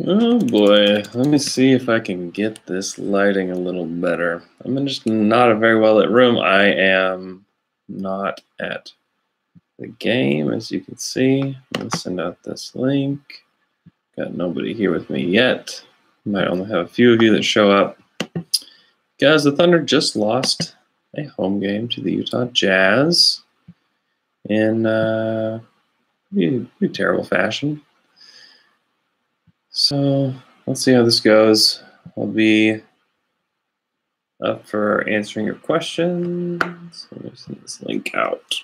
Oh boy, let me see if I can get this lighting a little better. I'm in just not a very well lit room. I am not at the game, as you can see. Let's send out this link. Got nobody here with me yet. Might only have a few of you that show up. Guys, the Thunder just lost a home game to the Utah Jazz in pretty terrible fashion. So let's see how this goes. I'll be up for answering your questions. Let me send this link out.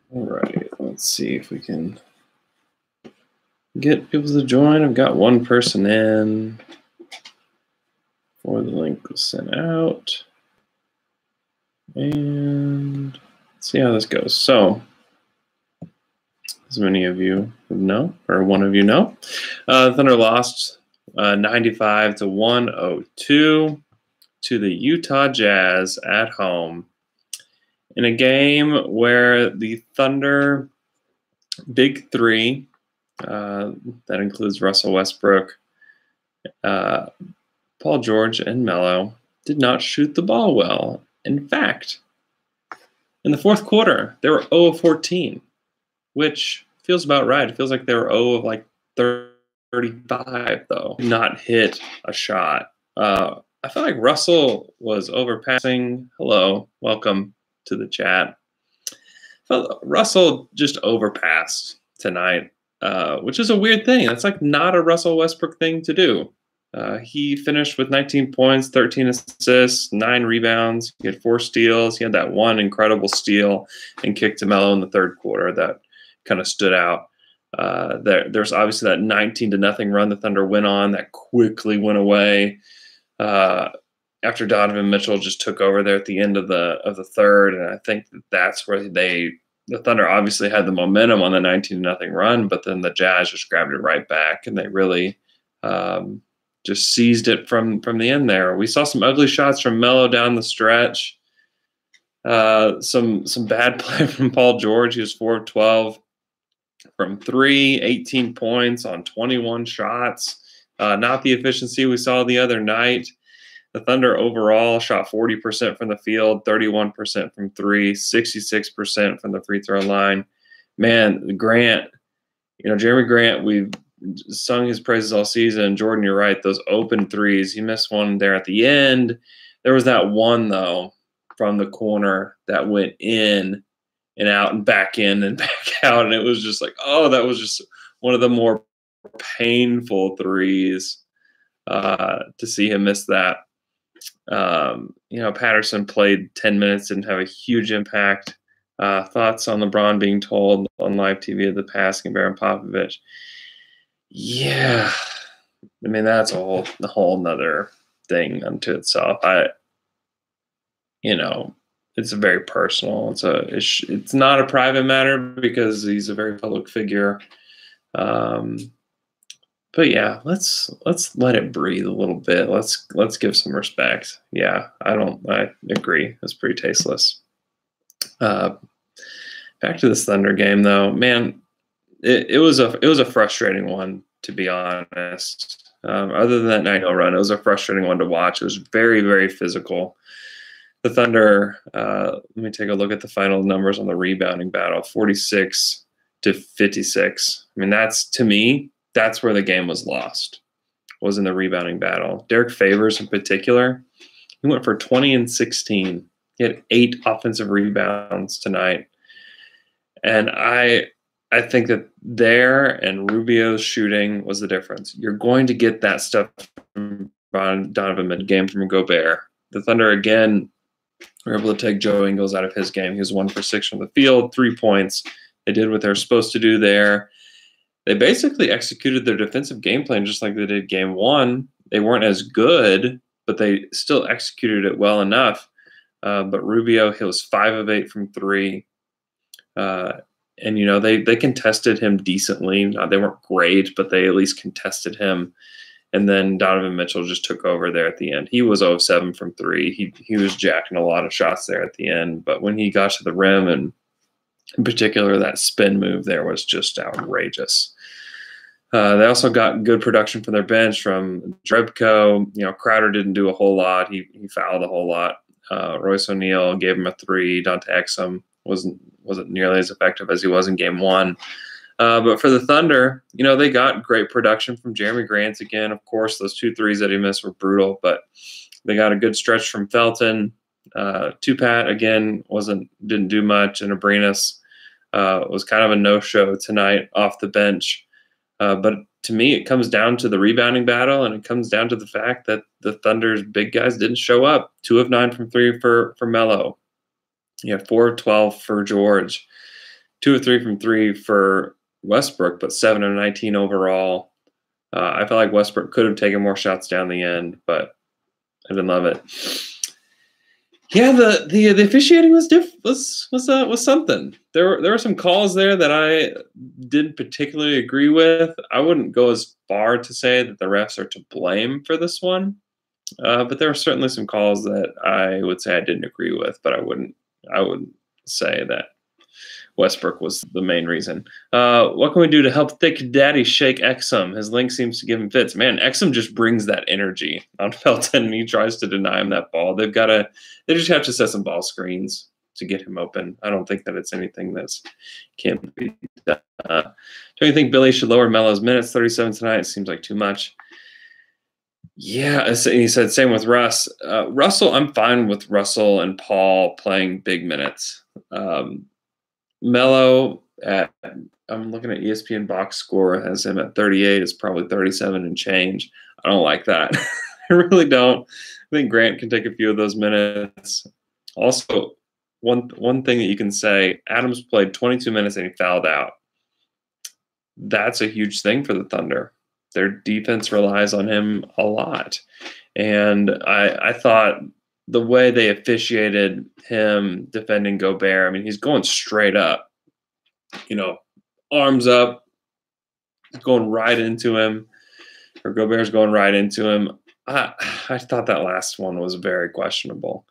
All right, let's see if we can get people to join. I've got one person in before the link was sent out. And let's see how this goes. So, as many of you know, or one of you know, Thunder lost 95 to 102 to the Utah Jazz at home in a game where the Thunder big three, that includes Russell Westbrook, Paul George, and Melo, did not shoot the ball well. In fact, in the fourth quarter, they were 0 of 14, which feels about right. It feels like they were 0 of like 35, though. Not hit a shot. I felt like Russell was overpassing. Hello, welcome to the chat. I felt Russell just overpassed tonight, which is a weird thing. That's like not a Russell Westbrook thing to do. He finished with 19 points, 13 assists, 9 rebounds. He had 4 steals. He had that one incredible steal and kick to Melo in the third quarter that kind of stood out. There's obviously that 19-0 run the Thunder went on that quickly went away after Donovan Mitchell just took over there at the end of the third, and I think that's where the Thunder obviously had the momentum on the 19-0 run, but then the Jazz just grabbed it right back, and they really just seized it from the end there. We saw some ugly shots from Melo down the stretch. Some bad play from Paul George. He was 4 of 12 from 3, 18 points on 21 shots. Not the efficiency we saw the other night. The Thunder overall shot 40% from the field, 31% from 3, 66% from the free throw line. Man, Grant, Jeremy Grant, we've sung his praises all season. Jordan, you're right. Those open threes, he missed one there at the end. There was that one, though, from the corner that went in and out and back in and back out. And it was just like, oh, that was just one of the more painful threes to see him miss that. Patterson played 10 minutes, didn't have a huge impact. Thoughts on LeBron being told on live TV of the passing of Baron Popovich? Yeah, I mean, that's a whole nother thing unto itself. It's very personal. It's not a private matter because he's a very public figure. But yeah, let's let it breathe a little bit. Let's give some respect. Yeah, I agree. It's pretty tasteless. Back to this Thunder game though, man, it was a frustrating one, to be honest. Other than that 9-0 run, it was a frustrating one to watch. It was very, very physical. The Thunder, let me take a look at the final numbers on the rebounding battle, 46 to 56. I mean, that's where the game was lost, was in the rebounding battle. Derek Favors in particular, he went for 20 and 16. He had 8 offensive rebounds tonight. And I think that there and Rubio's shooting was the difference. You're going to get that stuff from Donovan mid-game from Gobert. The Thunder, again, were able to take Joe Ingles out of his game. He was 1 for 6 from the field, 3 points. They did what they're supposed to do there. They basically executed their defensive game plan just like they did game 1. They weren't as good, but they still executed it well enough. But Rubio, he was 5 of 8 from 3. And, they contested him decently. They weren't great, but they at least contested him. And then Donovan Mitchell just took over there at the end. He was 0 of 7 from 3. He was jacking a lot of shots there at the end. But when he got to the rim, and in particular that spin move there was just outrageous. They also got good production from their bench from Drebko. Crowder didn't do a whole lot. He fouled a whole lot. Royce O'Neal gave him a 3. Dante Exum wasn't nearly as effective as he was in game 1. But for the Thunder, they got great production from Jeremy Grant again. Of course, those 2 threes that he missed were brutal, but they got a good stretch from Felton. Tupat again didn't do much, and Abrinas was kind of a no-show tonight off the bench. But to me, it comes down to the rebounding battle, and it comes down to the fact that the Thunder's big guys didn't show up. 2 of 9 from 3 for Melo. 4 of 12 for George. 2 of 3 from 3 for Westbrook, but 7 of 19 overall. I felt like Westbrook could have taken more shots down the end, but I didn't love it. Yeah, the officiating was something. There were some calls there that I didn't particularly agree with. I wouldn't go as far to say that the refs are to blame for this one, but there were certainly some calls that I would say I didn't agree with. But I wouldn't say that Westbrook was the main reason. What can we do to help Thick Daddy shake Exum? His link seems to give him fits. Man, Exum just brings that energy on Felton, and he tries to deny him that ball. They just have to set some ball screens to get him open. I don't think that it's anything that can't be done. Do you think Billy should lower Melo's minutes? 37 tonight. It seems like too much. Yeah, he said same with Russ. Russell, I'm fine with Russell and Paul playing big minutes. Melo, I'm looking at ESPN box score, has him at 38. It's probably 37 and change. I don't like that. I really don't. I think Grant can take a few of those minutes. Also, one thing that you can say, Adams played 22 minutes and he fouled out. That's a huge thing for the Thunder. Their defense relies on him a lot. And I thought the way they officiated him defending Gobert, I mean, he's going straight up, arms up, going right into him, or Gobert's going right into him. I thought that last one was very questionable.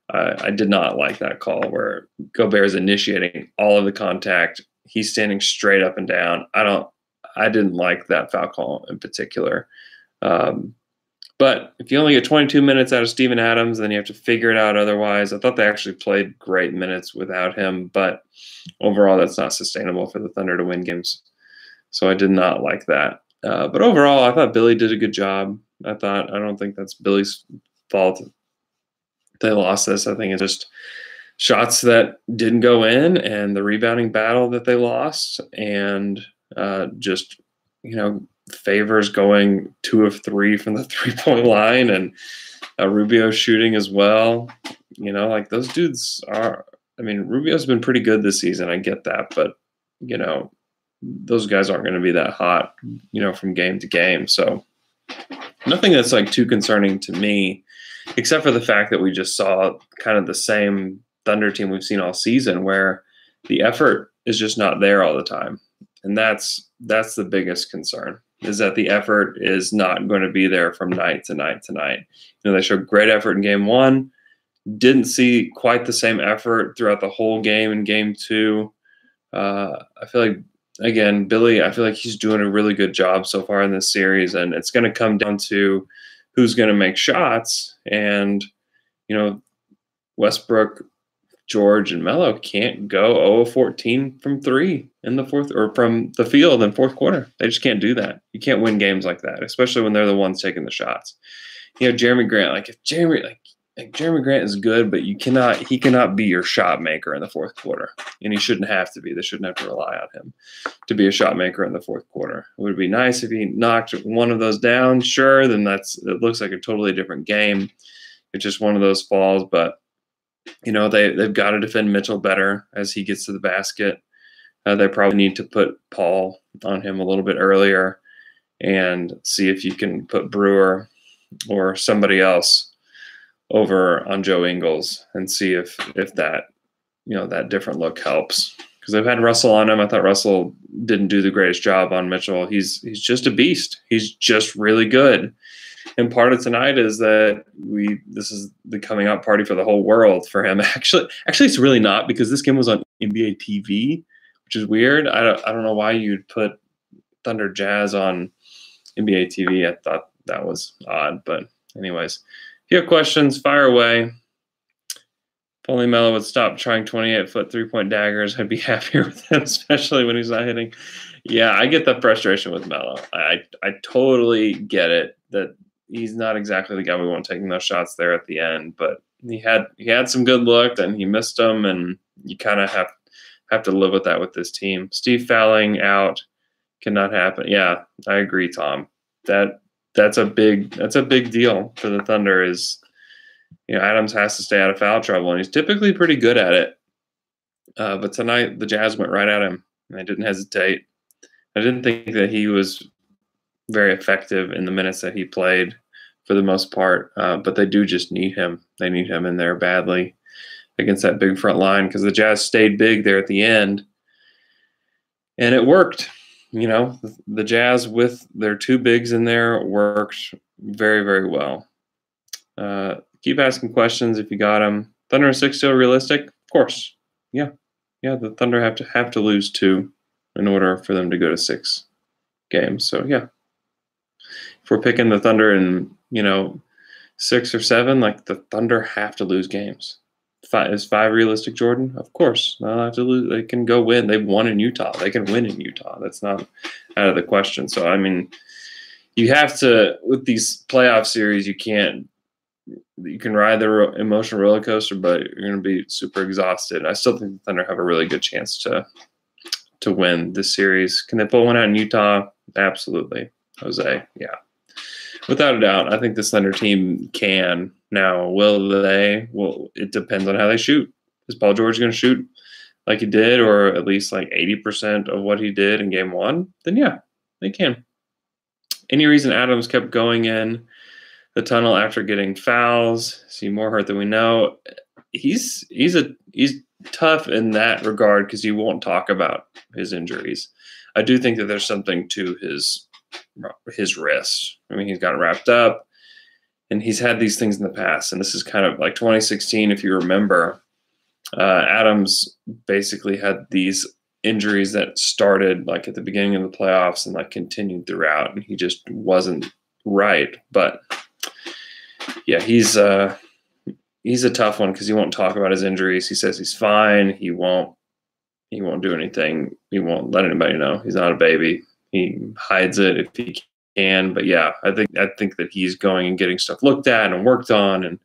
I did not like that call where Gobert is initiating all of the contact. He's standing straight up and down. I didn't like that foul call in particular. But if you only get 22 minutes out of Steven Adams, then you have to figure it out otherwise. I thought they actually played great minutes without him, but overall that's not sustainable for the Thunder to win games. So I did not like that. But overall, I thought Billy did a good job. I don't think that's Billy's fault they lost this. I think it's just shots that didn't go in and the rebounding battle that they lost, and just, Favors going 2 of 3 from the 3-point line, and Rubio shooting as well. Those dudes are, Rubio's been pretty good this season. I get that, but, those guys aren't going to be that hot, from game to game. So nothing that's too concerning to me, except for the fact that we just saw kind of the same Thunder team we've seen all season, where the effort is just not there all the time. And that's the biggest concern, is that the effort is not going to be there from night to night to night. They showed great effort in game 1, didn't see quite the same effort throughout the whole game in game 2. I feel like, again, Billy, I feel like he's doing a really good job so far in this series, and it's going to come down to who's going to make shots. And, Westbrook, George, and Melo can't go 0 of 14 from 3 in the fourth, or from the field in fourth quarter. They just can't do that. You can't win games like that, especially when they're the ones taking the shots. Jeremy Grant, if Jeremy Grant is good, but he cannot be your shot maker in the fourth quarter, and he shouldn't have to be. They shouldn't have to rely on him to be a shot maker in the fourth quarter. It would be nice if he knocked one of those down. Sure, then it looks like a totally different game. It's just one of those falls, but they've got to defend Mitchell better as he gets to the basket. They probably need to put Paul on him a little bit earlier and see if you can put Brewer or somebody else over on Joe Ingles and see if that, that different look helps. because I've had Russell on him. I thought Russell didn't do the greatest job on Mitchell. He's just a beast. He's just really good. And part of tonight is that this is the coming out party for the whole world for him. Actually, it's really not, because this game was on NBA TV, which is weird. I don't know why you'd put Thunder Jazz on NBA TV. I thought that was odd, but anyways, if you have questions, fire away. If only Melo would stop trying 28-foot three-point daggers, I'd be happier with him, especially when he's not hitting. Yeah, I get the frustration with Melo. I totally get it that he's not exactly the guy we want taking those shots there at the end, but he had some good look and he missed them, and you kind of have to live with that with this team. Steve fouling out cannot happen. Yeah, I agree, Tom. That's a big deal for the Thunder. Is, Adams has to stay out of foul trouble, and he's typically pretty good at it. But tonight the Jazz went right at him, and I didn't hesitate. I didn't think that he was very effective in the minutes that he played for the most part, but they do just need him. They need him in there badly against that big front line, because the Jazz stayed big there at the end, and it worked. The Jazz with their two bigs in there worked very, very well. Keep asking questions if you got them. Thunder 6 still realistic? Of course. Yeah. The Thunder have to lose 2 in order for them to go to 6 games. So yeah, if we're picking the Thunder in 6 or 7, like, the Thunder have to lose games. Is 5 realistic, Jordan? Of course. They'll have to lose. They can go win. They've won in Utah. They can win in Utah. That's not out of the question. So I mean, you have to, with these playoff series, you can ride the emotional roller coaster, but you're going to be super exhausted. I still think the Thunder have a really good chance to win this series. Can they pull one out in Utah? Absolutely, Jose. Yeah, without a doubt. I think this Thunder team can. Now, will they? Well, it depends on how they shoot. Is Paul George going to shoot like he did, or at least like 80% of what he did in Game 1? Then yeah, they can. Any reason Adams kept going in the tunnel after getting fouls? Is he more hurt than we know? He's tough in that regard, because he won't talk about his injuries. I do think that there's something to his wrist. I mean, he's got wrapped up, and he's had these things in the past. And this is kind of like 2016, if you remember. Adams basically had these injuries that started like at the beginning of the playoffs and like continued throughout, and he just wasn't right. But yeah, he's a tough one, because he won't talk about his injuries. He says he's fine. He won't do anything. He won't let anybody know. He's not a baby. He hides it if he can. But yeah, I think that he's going and getting stuff looked at and worked on, and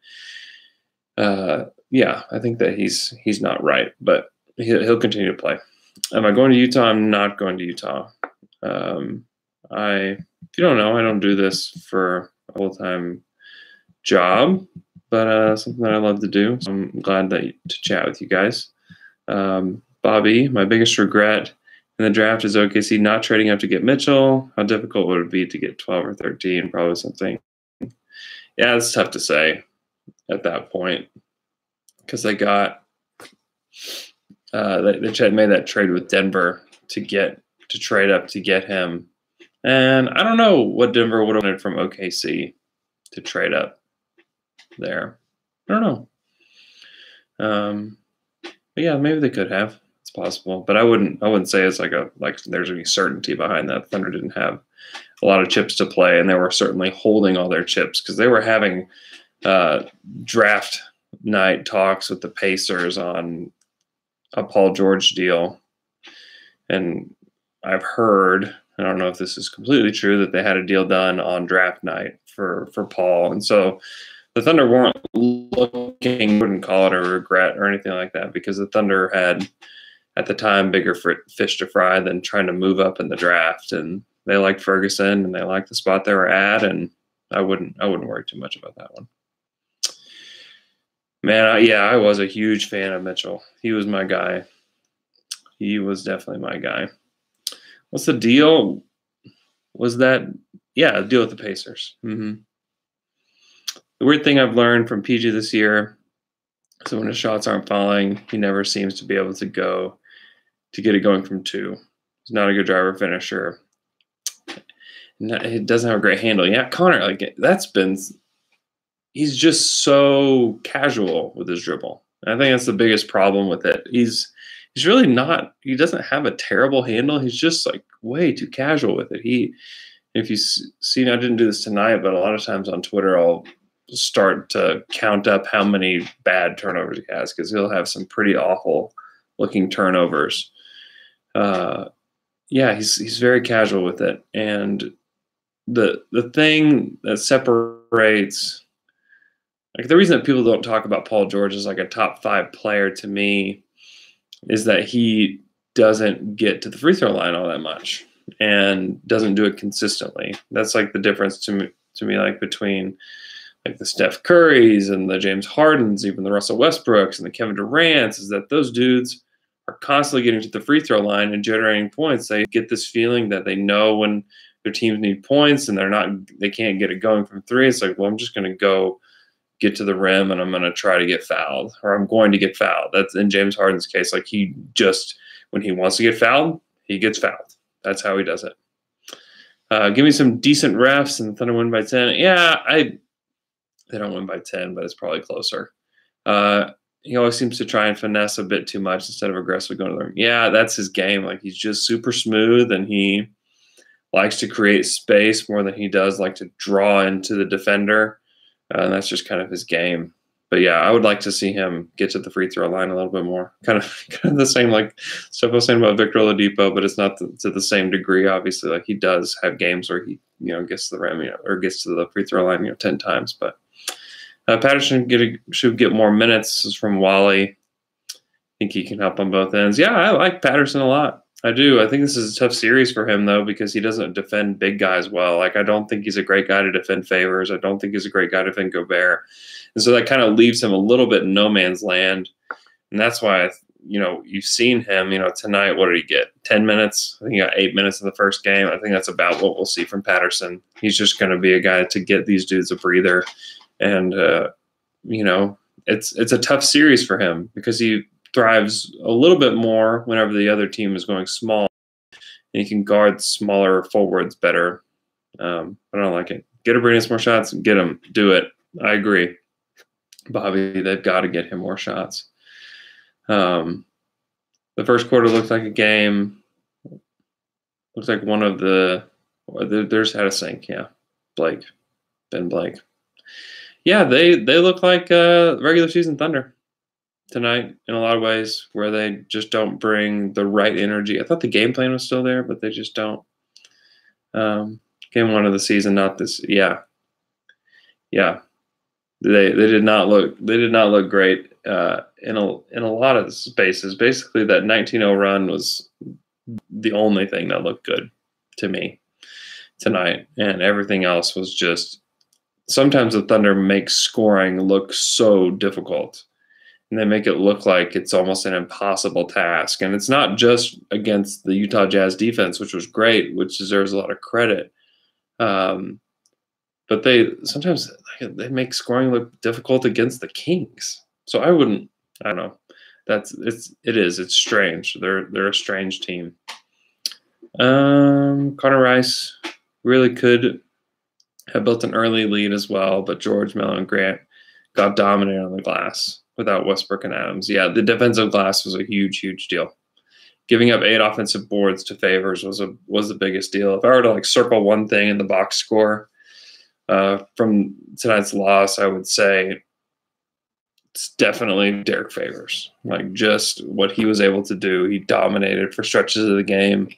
yeah, I think that he's not right, but he'll continue to play. Am I going to Utah? I'm not going to Utah. If you don't know, I don't do this for a full-time job, but something that I love to do. So I'm glad to chat with you guys. Bobby, my biggest regret in the draft is OKC not trading up to get Mitchell. How difficult would it be to get 12 or 13? Probably something. Yeah, it's tough to say at that point, because they got they made that trade with Denver to trade up to get him, and I don't know what Denver would have wanted from OKC to trade up there. I don't know. But yeah, maybe they could have. It's possible, but I wouldn't say it's like there's any certainty behind that. Thunder didn't have a lot of chips to play, and they were certainly holding all their chips, because they were having draft night talks with the Pacers on a Paul George deal. And I've heard, I don't know if this is completely true, that they had a deal done on draft night for Paul. And so the Thunder weren't looking, wouldn't call it a regret or anything like that, because the Thunder had, at the time, bigger fish to fry than trying to move up in the draft. And they liked Ferguson, and they liked the spot they were at, and I wouldn't worry too much about that one. Man, I was a huge fan of Mitchell. He was my guy. He was definitely my guy. What's the deal? Was that, the deal with the Pacers. The weird thing I've learned from PG this year, so when his shots aren't falling, he never seems to be able to go to get it going from 2. He's not a good driver finisher. He doesn't have a great handle. Yeah, Connor, like he's just so casual with his dribble. I think that's the biggest problem with it. He's really not. He doesn't have a terrible handle. He's just like way too casual with it. If you see, I didn't do this tonight, but a lot of times on Twitter, I'll start to count up how many bad turnovers he has because he'll have some pretty awful looking turnovers. Yeah, he's very casual with it, and the thing that separates, like the reason that people don't talk about Paul George as like a top 5 player to me is that he doesn't get to the free throw line all that much and doesn't do it consistently. That's like the difference to me, like between like the Steph Currys and the James Hardens, even the Russell Westbrooks and the Kevin Durants, is that those dudes are constantly getting to the free throw line and generating points. They get this feeling that they know when their teams need points and they can't get it going from 3. It's like, well, I'm just going to go get to the rim and I'm going to try to get fouled, or I'm going to get fouled. That's in James Harden's case. Like when he wants to get fouled, he gets fouled. That's how he does it. Give me some decent refs and Thunder win by 10. Yeah, they don't win by 10, but it's probably closer. He always seems to try and finesse a bit too much instead of aggressively going to the rim. Yeah, that's his game. Like he's just super smooth and he likes to create space more than he does like to draw into the defender. And that's just kind of his game. But yeah, I would like to see him get to the free throw line a little bit more. Kind of the same like stuff I was saying about Victor Oladipo, but it's not to the same degree. Obviously, like he does have games where he gets to the rim, or gets to the free throw line 10 times. But Patterson should get more minutes. This is from Wally. I think he can help on both ends. Yeah, I like Patterson a lot. I do. I think this is a tough series for him, though, because he doesn't defend big guys well. Like, I don't think he's a great guy to defend Favors. I don't think he's a great guy to defend Gobert. And so that kind of leaves him a little bit in no man's land. And that's why, you've seen him, tonight, what did he get? 10 minutes? I think he got 8 minutes in the first game. I think that's about what we'll see from Patterson. He's just going to be a guy to get these dudes a breather. And, it's a tough series for him because he thrives a little bit more whenever the other team is going small, and he can guard smaller forwards better. I don't like it. Get Abrines more shots, get him. Do it. I agree. Bobby, they've got to get him more shots. The first quarter looked like a game. Looks like one of there's had a sink. Yeah, Ben Blake. Yeah, they look like regular season Thunder tonight in a lot of ways, where they just don't bring the right energy. I thought the game plan was still there, but they just don't. Game 1 of the season, not this. Yeah. They did not look great in a lot of spaces. Basically, that 19-0 run was the only thing that looked good to me tonight, and everything else was just. Sometimes the Thunder make scoring look so difficult. And they make it look like it's almost an impossible task. And it's not just against the Utah Jazz defense, which was great, which deserves a lot of credit. But sometimes they make scoring look difficult against the Kings. So I don't know. It's strange. They're a strange team. Connor Rice really could have built an early lead as well, but George, Melo, and Grant got dominated on the glass without Westbrook and Adams. Yeah, the defensive glass was a huge, huge deal. Giving up 8 offensive boards to Favors was the biggest deal. If I were to circle one thing in the box score from tonight's loss, I would say it's definitely Derek Favors. Like, just what he was able to do. He dominated for stretches of the game.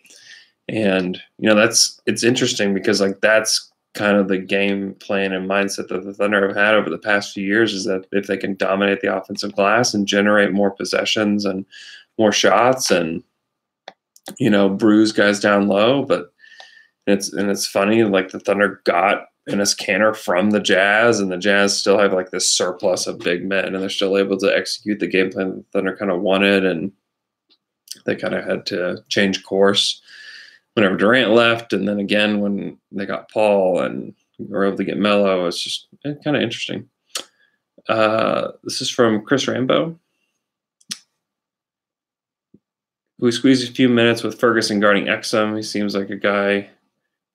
And, it's interesting because, that's kind of the game plan and mindset that the Thunder have had over the past few years, is that if they can dominate the offensive glass and generate more possessions and more shots and, bruise guys down low. But it's funny, like the Thunder got Enes Kanter from the Jazz, and the Jazz still have like this surplus of big men, and they're still able to execute the game plan that the Thunder kind of wanted, and they kind of had to change course whenever Durant left, and then again when they got Paul and were able to get Melo. It's just kind of interesting. This is from Chris Rambo. we squeeze a few minutes with Ferguson guarding Exum. He seems like a guy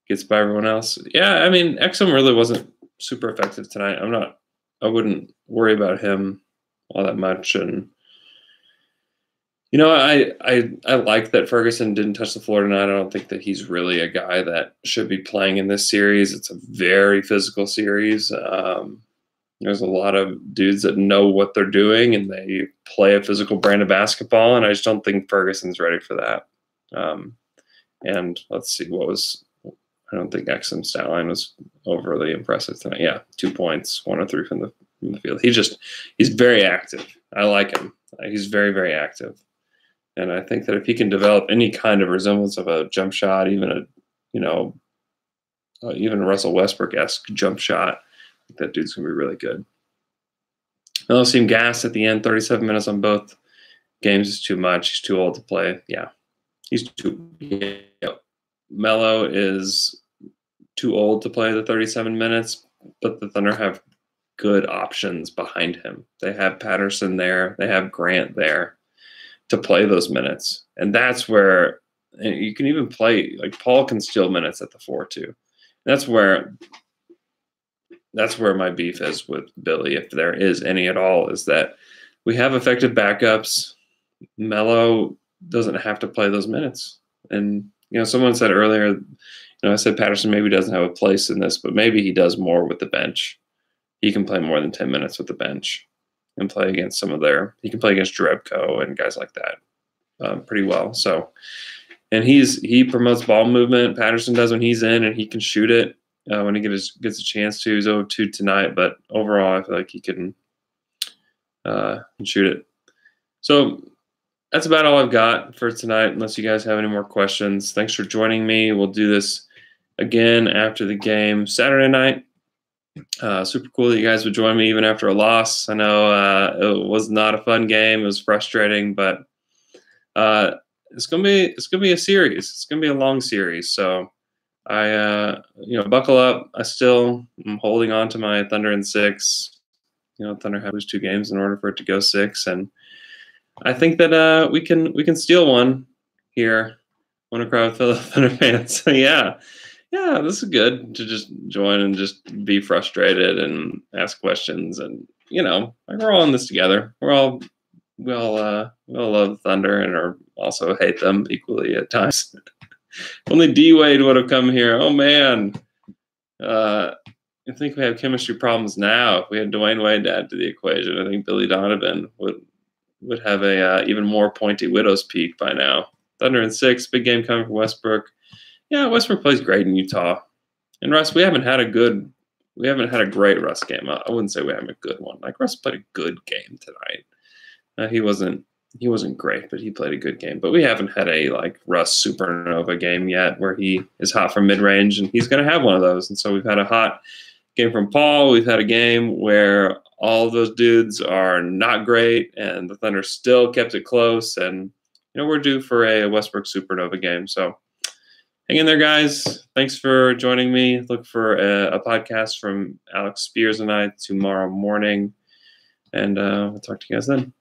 gets by everyone else. Yeah, I mean, Exum really wasn't super effective tonight. I wouldn't worry about him all that much. And I like that Ferguson didn't touch the floor tonight. I don't think that he's really a guy that should be playing in this series. It's a very physical series. There's a lot of dudes that know what they're doing and they play a physical brand of basketball, and I just don't think Ferguson's ready for that. And let's see, I don't think Exum's stat line was overly impressive tonight. Yeah, 2 points, 1 or 3 from the field. He's very active. I like him. He's very, very active. And I think that if he can develop any kind of resemblance of a jump shot, even a Russell Westbrook-esque jump shot, I think that dude's gonna be really good. Melo seemed gassed at the end. 37 minutes on both games is too much. He's too old to play. Yeah, Melo is too old to play the 37 minutes, but the Thunder have good options behind him. They have Patterson there. They have Grant there to play those minutes. And that's where you can even play, like Paul can steal minutes at the 4 too. That's where my beef is with Billy, if there is any at all, is that we have effective backups. Melo doesn't have to play those minutes. And, someone said earlier, I said Patterson maybe doesn't have a place in this, but maybe he does more with the bench. He can play more than 10 minutes with the bench and play against he can play against Jerebko and guys like that pretty well. So, and he promotes ball movement. Patterson does when he's in, and he can shoot it when he gets a chance to. He's 0-2 tonight, but overall I feel like he can shoot it. So that's about all I've got for tonight, unless you guys have any more questions. Thanks for joining me. We'll do this again after the game Saturday night. Super cool that you guys would join me even after a loss. I know it was not a fun game. It was frustrating, but it's gonna be a series. It's gonna be a long series. So I buckle up. I'm holding on to my Thunder in 6. Thunder have to lose 2 games in order for it to go 6, and I think that we can steal one here. Want to cry with fellow Thunder fans? So yeah, this is good to just join and just be frustrated and ask questions, and we're all in this together. We all love Thunder and are also hate them equally at times. Only D Wade would have come here. Oh man, I think we have chemistry problems now. If we had Dwayne Wade to add to the equation, I think Billy Donovan would have a even more pointy widow's peak by now. Thunder in 6, big game coming from Westbrook. Yeah, Westbrook plays great in Utah. And Russ, we haven't had a great Russ game. I wouldn't say we have a good one. Like, Russ played a good game tonight. He wasn't great, but he played a good game. But we haven't had a Russ supernova game yet where he is hot from mid-range, and he's going to have one of those. And so we've had a hot game from Paul. We've had a game where all of those dudes are not great, and the Thunder still kept it close. And we're due for a Westbrook supernova game. So hang in there, guys. Thanks for joining me. Look for a podcast from Alex Spears and I tomorrow morning, and we'll talk to you guys then.